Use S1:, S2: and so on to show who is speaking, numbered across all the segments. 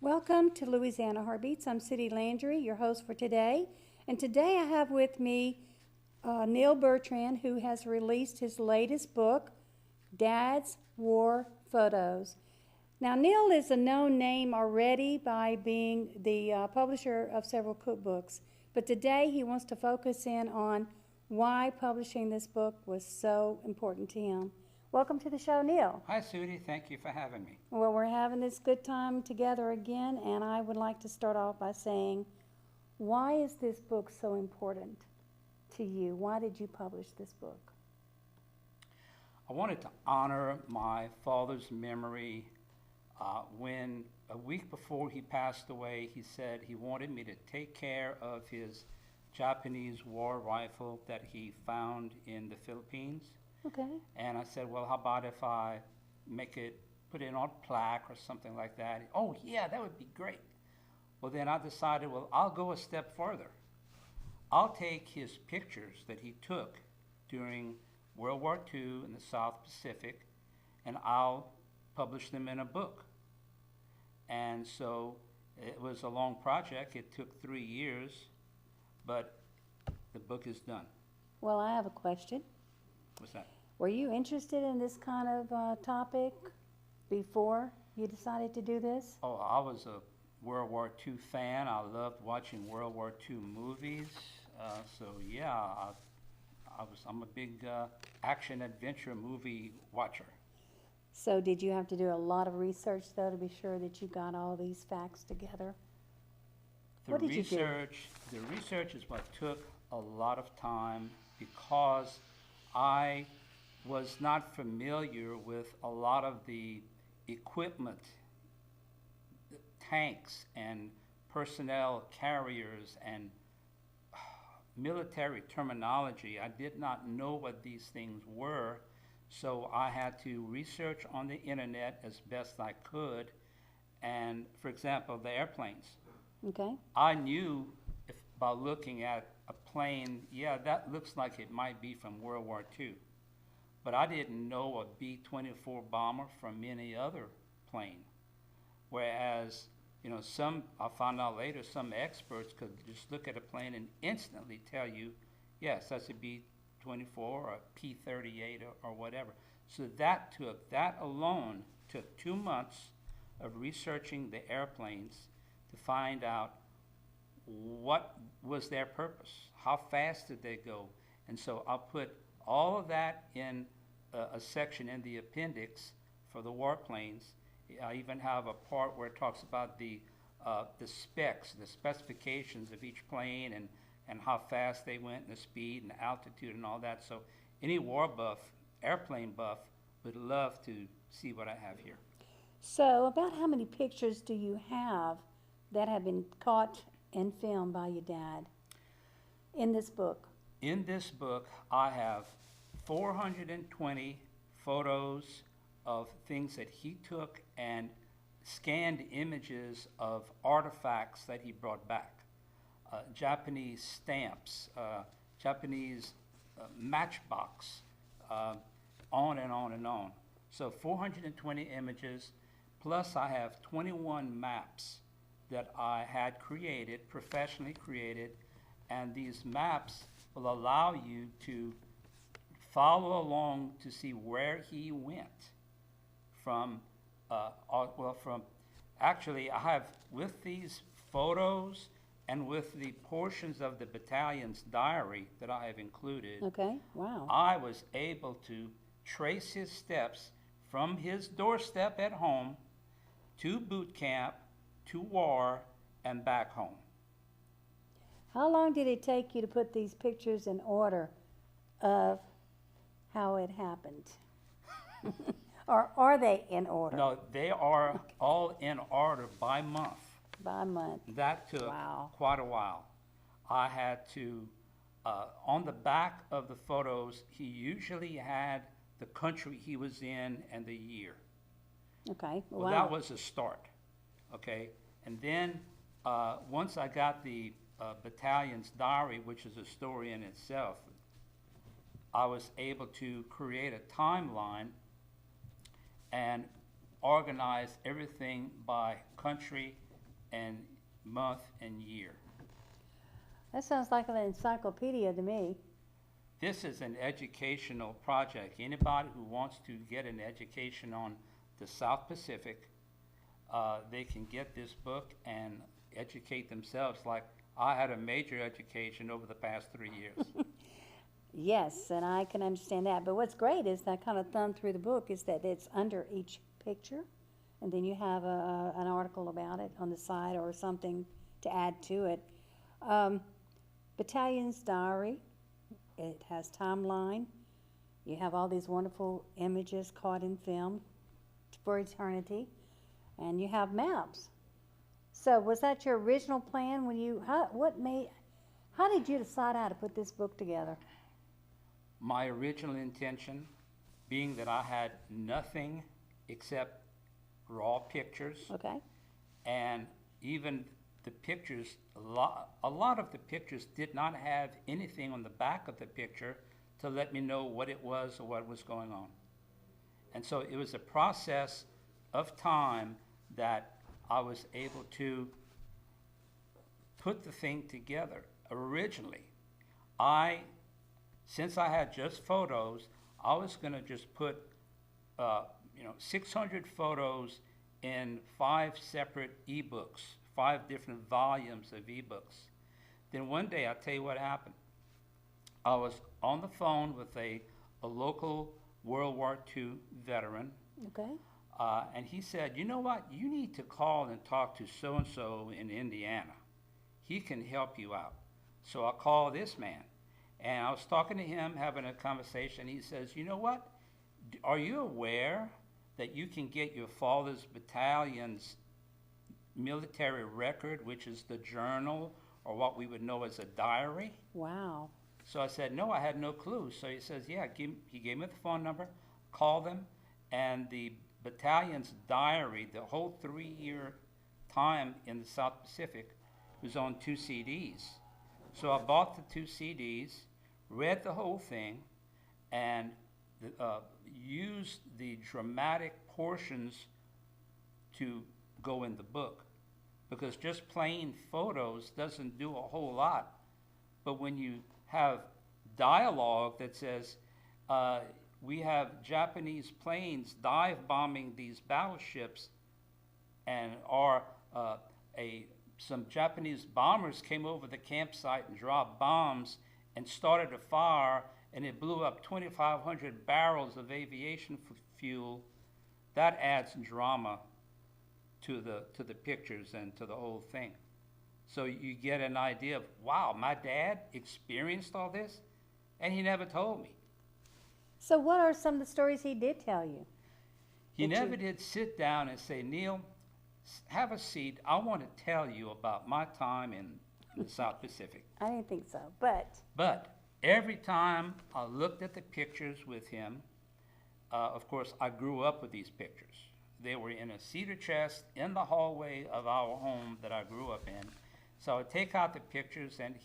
S1: Welcome to Louisiana Heartbeats. I'm Sudie Landry, your host for today. And today I have with me Neal Bertrand, who has released his latest book, Dad's War Photos. Now, Neal is a known name already by being the publisher of several cookbooks, but today he wants to focus in on why publishing this book was so important to him. Welcome to the show, Neal.
S2: Hi, Sudie. Thank you for having me.
S1: Well, we're having this good time together again, and I would like to start off by saying, why is this book so important to you? Why did you publish this book?
S2: I wanted to honor my father's memory. When a week before he passed away, he said he wanted me to take care of his Japanese war rifle that he found in the Philippines.
S1: Okay.
S2: And I said, well, how about if I put it on a plaque or something like that? Oh, yeah, that would be great. Well, then I decided, well, I'll go a step further. I'll take his pictures that he took during World War II in the South Pacific, and I'll publish them in a book. And so it was a long project. It took 3 years, but the book is done.
S1: Well, I have a question.
S2: What's that?
S1: Were you interested in this kind of topic before you decided to do this?
S2: Oh, I was a World War II fan. I loved watching World War II movies. So yeah, I'm a big action adventure movie watcher.
S1: So did you have to do a lot of research, though, to be sure that you got all these facts together? What did you do?
S2: The research is what took a lot of time because I was not familiar with a lot of the equipment, tanks and personnel carriers and military terminology. I did not know what these things were, so I had to research on the internet as best I could. And for example, the airplanes.
S1: Okay.
S2: I knew by looking at a plane, yeah, that looks like it might be from World War II. But I didn't know a B-24 bomber from any other plane. Whereas, you know, I found out later, some experts could just look at a plane and instantly tell you, yes, that's a B-24 or a P-38 or whatever. So that alone took 2 months of researching the airplanes to find out what was their purpose, how fast did they go. And so I'll put all of that in a section in the appendix for the warplanes. I even have a part where it talks about the specs, the specifications of each plane and how fast they went and the speed and the altitude and all that. So any war buff, airplane buff, would love to see what I have here.
S1: So about how many pictures do you have that have been caught and filmed by your dad in this book?
S2: In this book, I have 420 photos of things that he took and scanned images of artifacts that he brought back. Japanese stamps, Japanese matchbox, on and on and on. So 420 images, plus I have 21 maps that I had created, professionally created, and these maps will allow you to follow along to see where he went actually I have, with these photos and with the portions of the battalion's diary that I have included.
S1: Okay, wow.
S2: I was able to trace his steps from his doorstep at home to boot camp, to war, and back home.
S1: How long did it take you to put these pictures in order of how it happened? Or are they in order?
S2: No, they are all in order by month.
S1: By month.
S2: That took quite a while. I had to, on the back of the photos, he usually had the country he was in and the year.
S1: Okay,
S2: Well,
S1: wow.
S2: that was a start, okay? And then once I got the battalion's diary, which is a story in itself, I was able to create a timeline and organize everything by country and month and year.
S1: That sounds like an encyclopedia to me.
S2: This is an educational project. Anybody who wants to get an education on the South Pacific, they can get this book and educate themselves like I had a major education over the past 3 years.
S1: Yes, and I can understand that. But what's great is that I kind of thumbed through the book is that it's under each picture, and then you have an article about it on the side or something to add to it. Battalion's diary, it has timeline. You have all these wonderful images caught in film for eternity, and you have maps. So was that your original plan when you, how did you decide how to put this book together?
S2: My original intention being that I had nothing except raw pictures.
S1: Okay.
S2: And even the pictures, a lot of the pictures did not have anything on the back of the picture to let me know what it was or what was going on. And so it was a process of time that I was able to put the thing together. Originally, since I had just photos, I was going to just put 600 photos in 5 separate ebooks, 5 different volumes of ebooks. Then one day, I'll tell you what happened. I was on the phone with a local World War II veteran.
S1: Okay.
S2: And he said, you know what, you need to call and talk to so-and-so in Indiana. He can help you out. So I called this man, and I was talking to him, having a conversation. He says, you know what, are you aware that you can get your father's battalion's military record, which is the journal, or what we would know as a diary?
S1: Wow.
S2: So I said, no, I had no clue. So he says, yeah, he gave me the phone number, called them, and the battalion's diary, the whole 3-year time in the South Pacific, was on 2 CDs. So I bought the 2 CDs, read the whole thing, and used the dramatic portions to go in the book. Because just plain photos doesn't do a whole lot. But when you have dialogue that says, we have Japanese planes dive bombing these battleships, and some Japanese bombers came over the campsite and dropped bombs and started a fire, and it blew up 2,500 barrels of aviation fuel. That adds drama to the pictures and to the whole thing. So you get an idea of, wow, my dad experienced all this, and he never told me.
S1: So what are some of the stories he did tell you?
S2: He never did sit down and say, Neal, have a seat. I want to tell you about my time in the South Pacific.
S1: I didn't think so, but.
S2: But every time I looked at the pictures with him, of course, I grew up with these pictures. They were in a cedar chest in the hallway of our home that I grew up in. So I would take out the pictures, and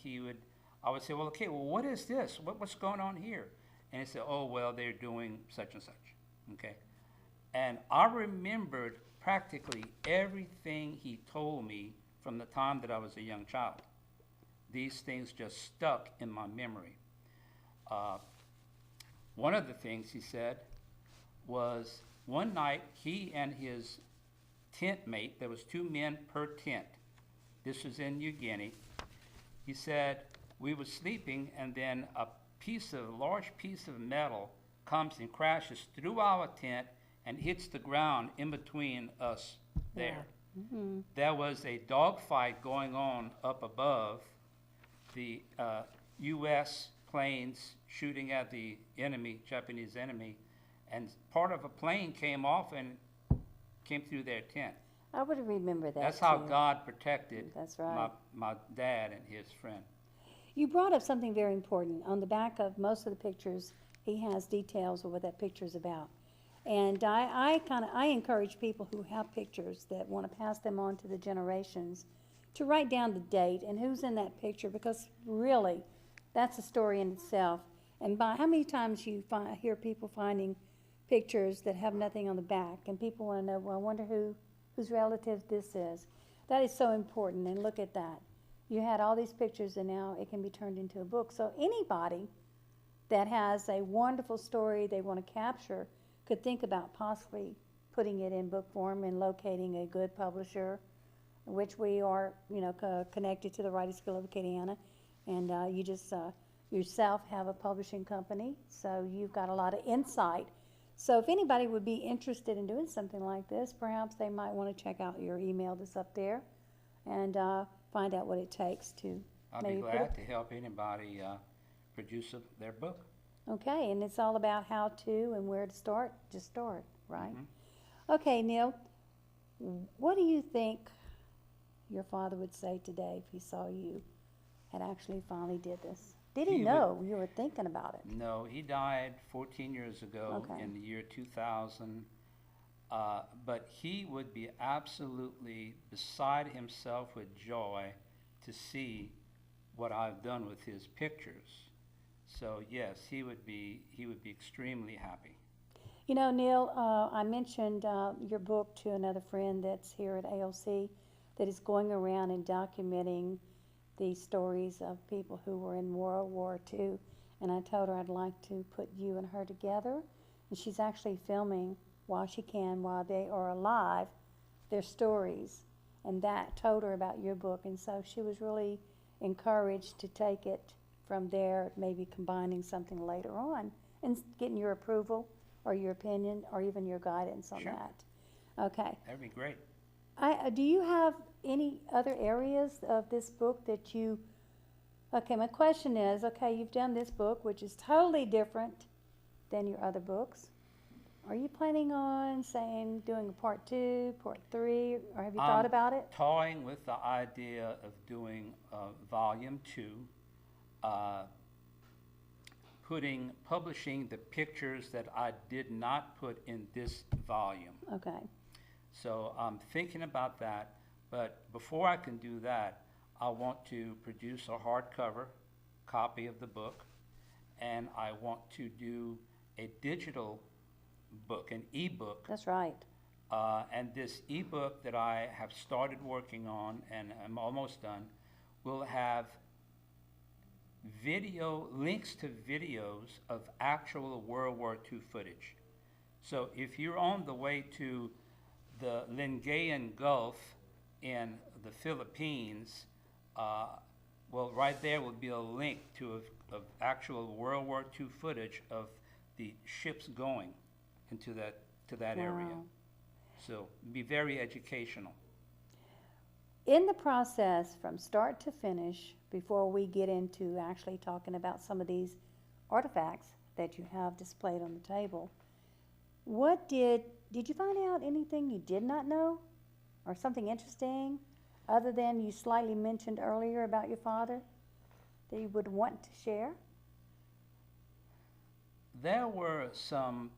S2: I would say, well, okay, well, what is this? What's going on here? And he said, oh, well, they're doing such and such, okay? And I remembered practically everything he told me from the time that I was a young child. These things just stuck in my memory. One of the things he said was one night he and his tent mate, there was 2 men per tent. This was in New Guinea. He said, we were sleeping, and then a large piece of metal comes and crashes through our tent and hits the ground in between us there.
S1: Yeah. Mm-hmm.
S2: There was a dogfight going on up above, the U.S. planes shooting at the enemy, Japanese enemy, and part of a plane came off and came through their tent.
S1: I would remember that.
S2: That's how
S1: too.
S2: God protected
S1: That's right.
S2: my dad and his friend.
S1: You brought up something very important. On the back of most of the pictures, he has details of what that picture is about. And I encourage people who have pictures that want to pass them on to the generations to write down the date and who's in that picture, because really, that's a story in itself. And how many times you hear people finding pictures that have nothing on the back, and people want to know, well, I wonder whose relative this is. That is so important, and look at that. You had all these pictures, and now it can be turned into a book. So anybody that has a wonderful story they want to capture could think about possibly putting it in book form and locating a good publisher, which we are, connected to the Writers Guild of Acadiana, and you just yourself have a publishing company, so you've got a lot of insight. So if anybody would be interested in doing something like this, perhaps they might want to check out your email that's up there and find out what it takes to
S2: I'll
S1: maybe
S2: be
S1: put
S2: glad
S1: it.
S2: to help anybody produce their book.
S1: Okay, and it's all about how to and where to start. Just start, right?
S2: Mm-hmm.
S1: Okay, Neal, what do you think your father would say today if he saw you had actually finally did this? Did he know you were thinking about it?
S2: No, he died 14 years ago
S1: Okay.
S2: in the year 2000. But he would be absolutely beside himself with joy to see what I've done with his pictures. So yes, he would be extremely happy.
S1: You know, Neal, I mentioned your book to another friend that's here at ALC that is going around and documenting the stories of people who were in World War II. And I told her I'd like to put you and her together. And she's actually filming while she can, while they are alive, their stories. And that told her about your book. And so she was really encouraged to take it from there, maybe combining something later on and getting your approval or your opinion or even your guidance on
S2: Sure.
S1: that. Okay.
S2: That'd be great.
S1: Do you have any other areas of this book that you, okay, my question is, okay, you've done this book, which is totally different than your other books. Are you planning on doing a part 2, part 3, or have you thought about it?
S2: Toying with the idea of doing volume 2, publishing the pictures that I did not put in this volume.
S1: Okay.
S2: So I'm thinking about that, but before I can do that, I want to produce a hardcover copy of the book, and I want to do a digital book, an e-book.
S1: That's right.
S2: And this e-book that I have started working on, and I'm almost done, will have links to videos of actual World War II footage. So if you're on the way to the Lingayen Gulf in the Philippines, well, right there will be a link to of actual World War II footage of the ships going into that area.
S1: Wow.
S2: So be very educational.
S1: In the process, from start to finish, before we get into actually talking about some of these artifacts that you have displayed on the table, did you find out anything you did not know, or something interesting, other than you slightly mentioned earlier about your father, that you would want to share?
S2: There were some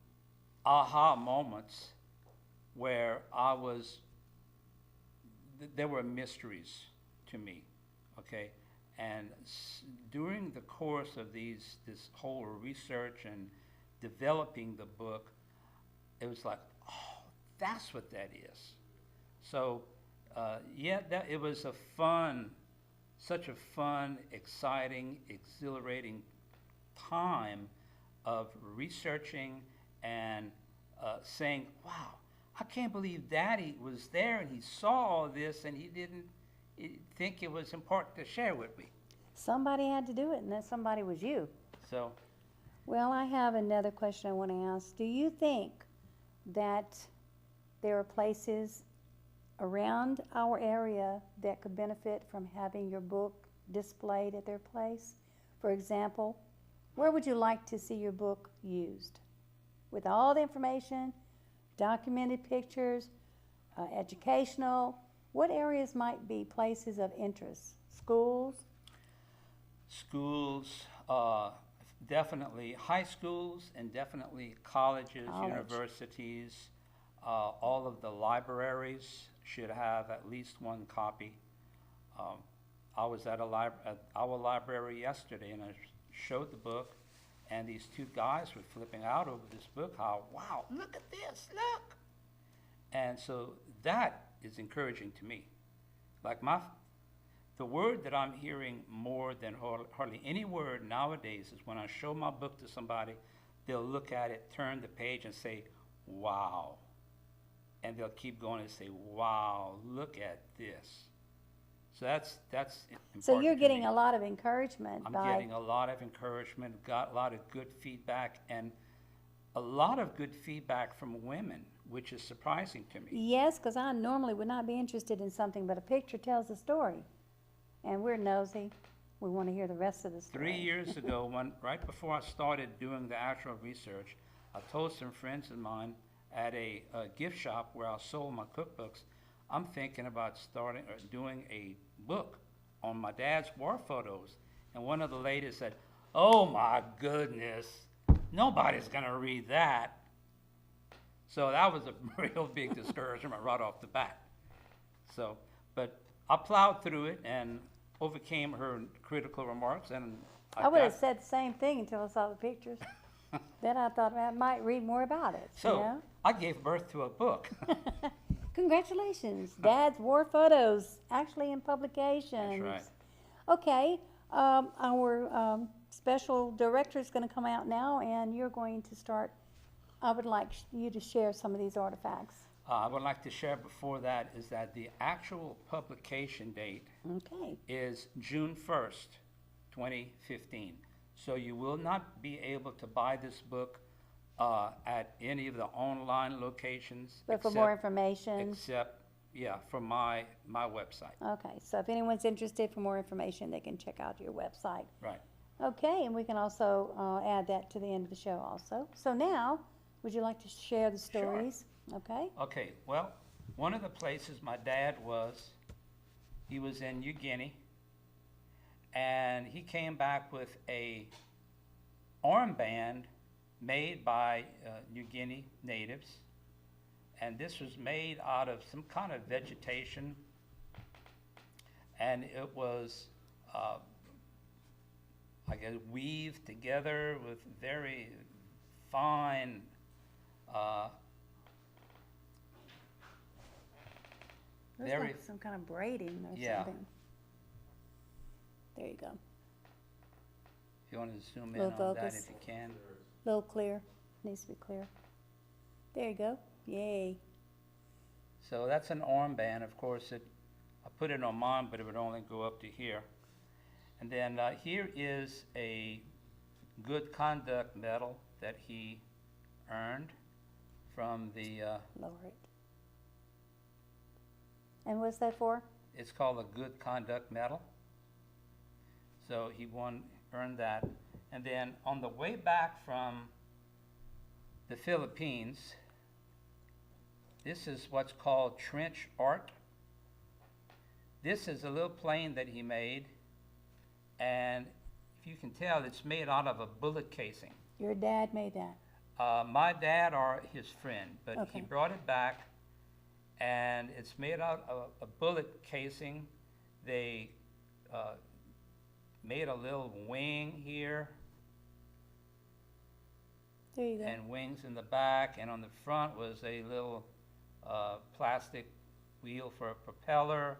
S2: aha moments where there were mysteries to me, okay? And during the course of this whole research and developing the book, it was like, oh, that's what that is. So, it was such a fun, exciting, exhilarating time of researching and saying, wow, I can't believe Daddy was there and he saw all this and he didn't think it was important to share with me.
S1: Somebody had to do it, and that somebody was you.
S2: So,
S1: well, I have another question I want to ask. Do you think that there are places around our area that could benefit from having your book displayed at their place? For example, where would you like to see your book used? With all the information, documented pictures, educational, what areas might be places of interest? Schools?
S2: Schools, definitely high schools and definitely colleges, universities, all of the libraries should have at least one copy. I was at our library yesterday and I showed the book, and these two guys were flipping out over this book. How, wow, look at this, look. And so that is encouraging to me. like the word that I'm hearing more than hardly any word nowadays is when I show my book to somebody, they'll look at it, turn the page, and say, wow. And they'll keep going and say, wow, look at this. So that's important.
S1: So you're
S2: to
S1: getting
S2: me.
S1: a lot of encouragement
S2: I'm
S1: by,
S2: getting a lot of encouragement, got a lot of good feedback, and a lot of good feedback from women, which is surprising to me.
S1: yes, because I normally would not be interested in something, but a picture tells a story. And we're nosy. We want to hear the rest of the story.
S2: 3 years ago, right before I started doing the actual research, I told some friends of mine at a gift shop where I sold my cookbooks, I'm thinking about starting or doing a book on my dad's war photos. And one of the ladies said, oh my goodness, nobody's going to read that. So that was a real big discouragement right off the bat. So, but I plowed through it and overcame her critical remarks, and
S1: I would have said the same thing until I saw the pictures. Then I thought I might read more about it.
S2: So
S1: you know?
S2: I gave birth to a book.
S1: Congratulations, Dad's War Photos, actually in publications.
S2: That's
S1: Okay, our special director is going to come out now, and you're going to start. I would like you to share some of these artifacts.
S2: I would like to share before that is that the actual publication date
S1: Okay.
S2: is June 1st, 2015. So you will not be able to buy this book at any of the online locations.
S1: But for more information.
S2: Except, yeah, from my website.
S1: Okay, so if anyone's interested for more information, they can check out your website.
S2: Right.
S1: Okay, and we can also add that to the end of the show also. So now, would you like to share the stories? Okay.
S2: Okay, well, one of the places my dad was, he was in New Guinea, and he came back with a armband made by New Guinea natives, and this was made out of some kind of vegetation, and it was, I guess, weaved together with very fine
S1: Looks
S2: very,
S1: like some kind of braiding or
S2: Yeah.
S1: something. There you go.
S2: if you want to zoom in
S1: Little
S2: on that
S1: focus.
S2: if you can.
S1: A little clear. Needs to be clear. There you go. Yay.
S2: So that's an armband. Of course, I put it on mine, but it would only go up to here. And then here is a good conduct medal that he earned from the,
S1: Lower it. And what's that for?
S2: it's called a good conduct medal. So he earned that. And then on the way back from the Philippines, this is what's called trench art. This is a little plane that he made, and if you can tell, it's made out of a bullet casing.
S1: Your dad made that.
S2: My dad or his friend, but he
S1: Okay.
S2: brought it back, and it's made out of a bullet casing. They made a little wing here,
S1: There you go.
S2: and wings in the back, and on the front was a little plastic wheel for a propeller.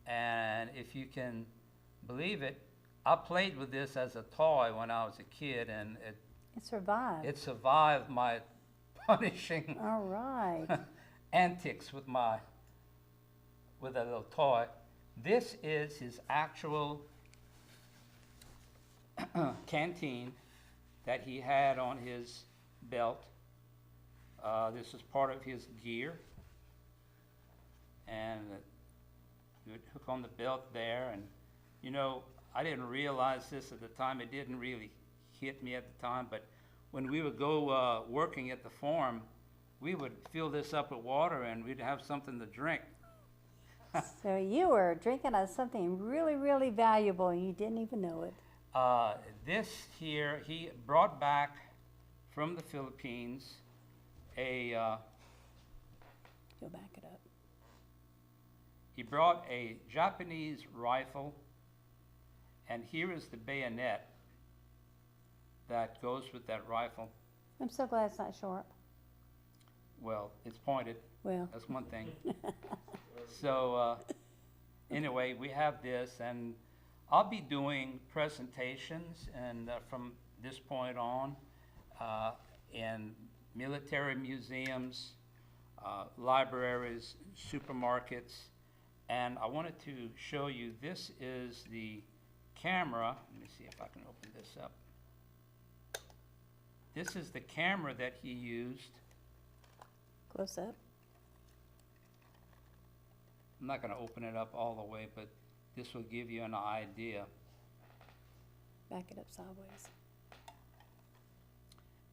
S2: And if you can believe it, I played with this as a toy when I was a kid, and
S1: It survived.
S2: it survived my punishing
S1: All right.
S2: antics with a little toy. This is his actual canteen that he had on his belt. This is part of his gear, and you would hook on the belt there. And you know, I didn't realize this at the time. It didn't really hit me at the time, but when we would go working at the farm, we would fill this up with water and we'd have something to drink.
S1: So you were drinking out of something really, really valuable and you didn't even know it.
S2: This here, he brought back from the Philippines a,
S1: Go back it up.
S2: he brought a Japanese rifle, and here is the bayonet that goes with that rifle.
S1: I'm so glad it's not sharp.
S2: Well, it's pointed,
S1: Well,
S2: that's one thing. So Anyway, we have this, and I'll be doing presentations, and from this point on, in military museums, libraries, supermarkets, and I wanted to show you, this is the camera. Let me see if I can open this up. This is the camera that he used.
S1: Close up.
S2: I'm not going to open it up all the way, but this will give you an idea.
S1: Back it up sideways.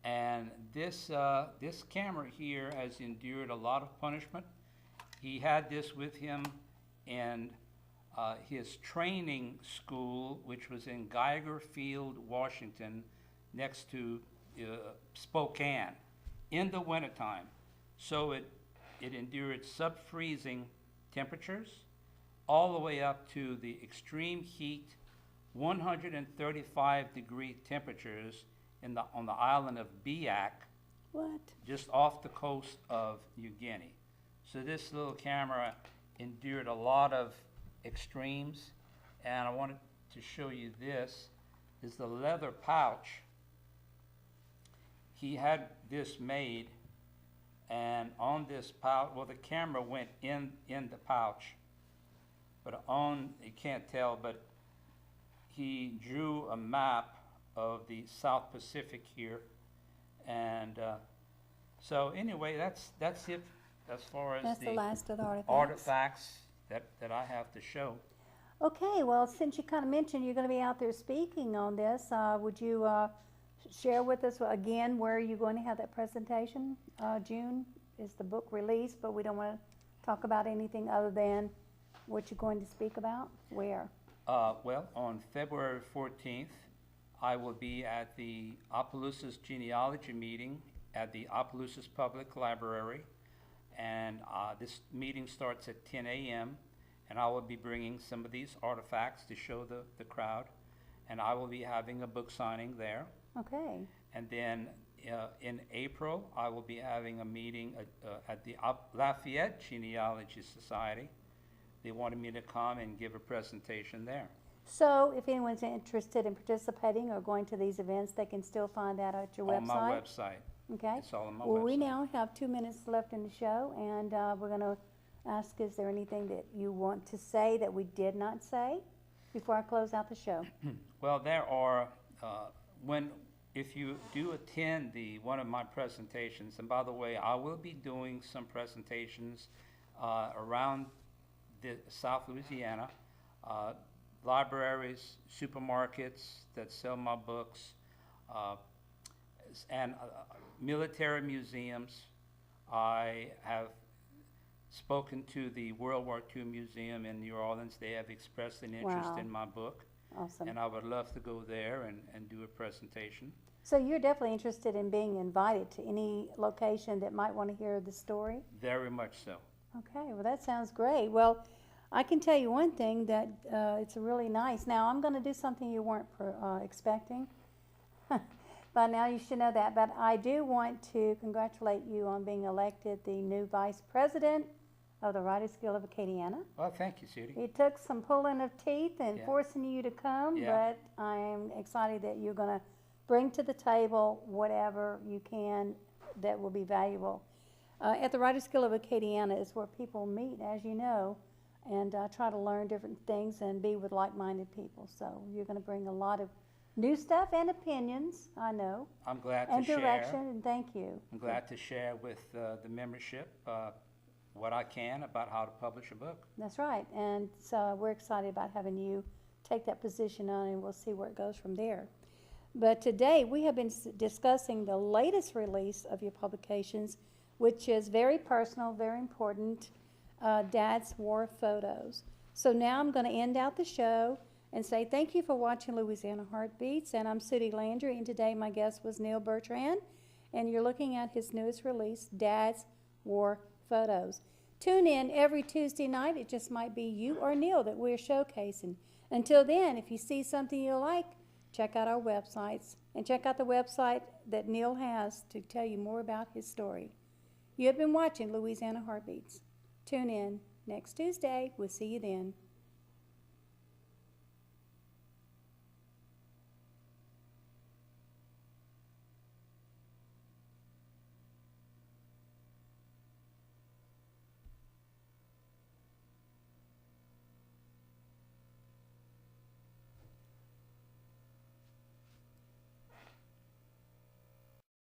S2: And this camera here has endured a lot of punishment. He had this with him in his training school, which was in Geiger Field, Washington, next to Spokane, in the wintertime. So it endured sub-freezing temperatures all the way up to the extreme heat, 135-degree temperatures on the island of Biak,
S1: What?
S2: just off the coast of New Guinea. So this little camera endured a lot of extremes, and I wanted to show you this. Is the leather pouch. He had this made, and on this pouch, well, the camera went in the pouch, but you can't tell, but he drew a map of the South Pacific here, and so anyway, that's it as far as
S1: That's the last of the artifacts.
S2: artifacts that I have to show.
S1: Okay, well, since you kind of mentioned you're going to be out there speaking on this, would you share with us again where you're going to have that presentation? June is the book release, but we don't want to talk about anything other than what you're going to speak about. Where?
S2: Well, on February 14th, I will be at the Opelousas Genealogy meeting at the Opelousas Public Library, and this meeting starts at 10 a.m., and I will be bringing some of these artifacts to show the crowd, and I will be having a book signing there.
S1: Okay.
S2: And then in April, I will be having a meeting at the Lafayette Genealogy Society. They wanted me to come and give a presentation there.
S1: So if anyone's interested in participating or going to these events, they can still find that at your website?
S2: On my website.
S1: Okay.
S2: It's all on my
S1: Well,
S2: website.
S1: we now have 2 minutes left in the show, and we're going to ask, is there anything that you want to say that we did not say before I close out the show?
S2: Well, there are, if you do attend one of my presentations, and by the way, I will be doing some presentations around South Louisiana, libraries, supermarkets that sell my books, and military museums. I have spoken to the World War II Museum in New Orleans. They have expressed an interest
S1: Wow.
S2: in my book,
S1: Awesome.
S2: and I would love to go there and do a presentation.
S1: So you're definitely interested in being invited to any location that might want to hear the story?
S2: Very much so.
S1: Okay, well, that sounds great. Well, I can tell you one thing, that it's really nice. Now, I'm going to do something you weren't expecting. By now, you should know that. But I do want to congratulate you on being elected the new vice president of the Writers Guild of Acadiana.
S2: Well, thank you, Sudie.
S1: It took some pulling of teeth and
S2: Yeah.
S1: forcing you to come,
S2: Yeah.
S1: but I'm excited that you're going to bring to the table whatever you can that will be valuable. At the Writers Guild of Acadiana is where people meet, as you know, and try to learn different things and be with like-minded people. So you're going to bring a lot of new stuff and opinions, I know,
S2: I'm glad to
S1: and
S2: share.
S1: direction, and thank you.
S2: I'm glad to share with the membership what I can about how to publish a book.
S1: That's right, and so we're excited about having you take that position on, and we'll see where it goes from there. But today we have been discussing the latest release of your publications, which is very personal, very important, Dad's War Photos. So now I'm going to end out the show and say thank you for watching Louisiana Heartbeats, and I'm Sudie Landry, and today my guest was Neal Bertrand, and you're looking at his newest release, Dad's War Photos. Tune in every Tuesday night. It just might be you or Neal that we're showcasing. Until then, if you see something you like, check out our websites, and check out the website that Neal has to tell you more about his story. You have been watching Louisiana Heartbeats. Tune in next Tuesday. We'll see you then.